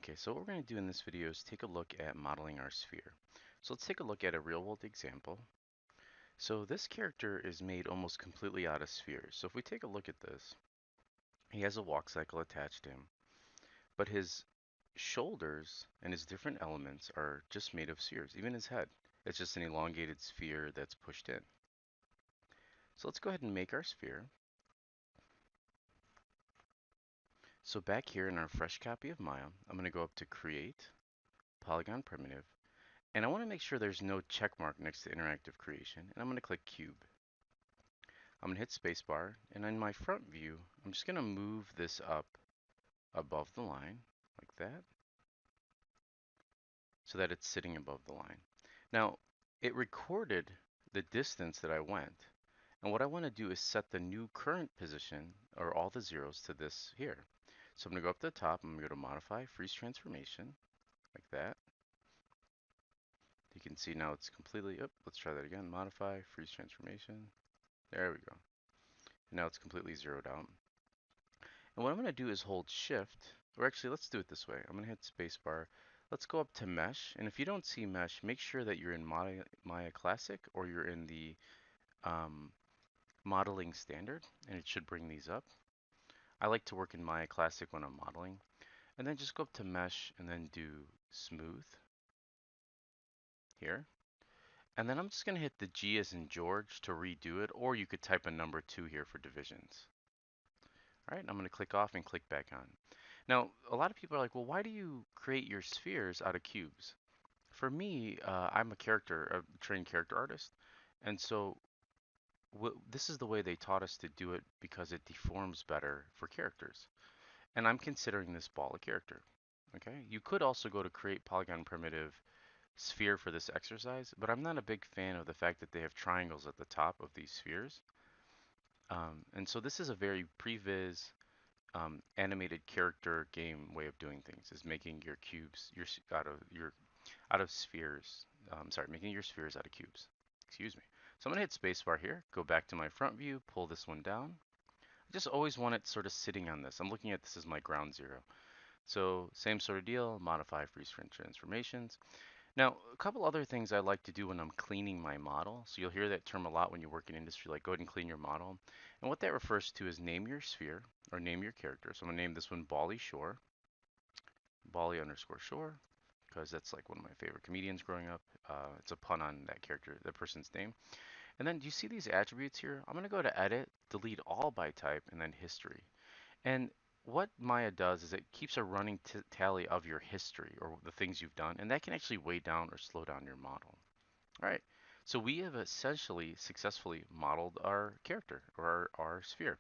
Okay, so what we're going to do in this video is take a look at modeling our sphere. So let's take a look at a real-world example. So this character is made almost completely out of spheres. So if we take a look at this, he has a walk cycle attached to him, but his shoulders and his different elements are just made of spheres. Even his head, it's just an elongated sphere that's pushed in. So let's go ahead and make our sphere. So back here in our fresh copy of Maya, I'm going to go up to Create, Polygon Primitive, and I want to make sure there's no check mark next to interactive creation, and I'm going to click Cube. I'm going to hit spacebar, and in my front view, I'm just going to move this up above the line, like that, so that it's sitting above the line. Now, it recorded the distance that I went, and what I want to do is set the new current position, or all the zeros, to this here. So I'm going to go up to the top, I'm going to go to Modify, Freeze Transformation, like that. You can see now it's completely, let's try that again, Modify, Freeze Transformation. There we go. Now it's completely zeroed out. And what I'm going to do is hold shift, or actually let's do it this way. I'm going to hit spacebar. Let's go up to mesh, and if you don't see mesh, make sure that you're in Maya Classic or you're in the um, modeling standard, and it should bring these up. I like to work in Maya Classic when I'm modeling. And then just go up to mesh and then do smooth here. And then I'm just going to hit the G as in George to redo it, or you could type a number 2 here for divisions. All right, I'm going to click off and click back on. Now, a lot of people are like, well, why do you create your spheres out of cubes? For me, I'm a trained character artist, and so this is the way they taught us to do it because it deforms better for characters. And I'm considering this ball a character. Okay, you could also go to create polygon primitive sphere for this exercise, but I'm not a big fan of the fact that they have triangles at the top of these spheres. And so this is a very previs animated character game way of doing things, is making your cubes out of spheres. Sorry, making your spheres out of cubes. Excuse me. So I'm gonna hit spacebar here, go back to my front view, pull this one down. I just always want it sort of sitting on this. I'm looking at this as my ground zero. So same sort of deal, modify freeze transformations. Now, a couple other things I like to do when I'm cleaning my model. So you'll hear that term a lot when you work in industry, like go ahead and clean your model. And what that refers to is name your sphere or name your character. So I'm gonna name this one Bali Shore, Bali underscore Shore, because that's like one of my favorite comedians growing up. It's a pun on that character, that person's name. And then do you see these attributes here? I'm gonna go to edit, delete all by type, and then history. And what Maya does is it keeps a running tally of your history or the things you've done, and that can actually weigh down or slow down your model. All right, so we have essentially successfully modeled our character or our sphere.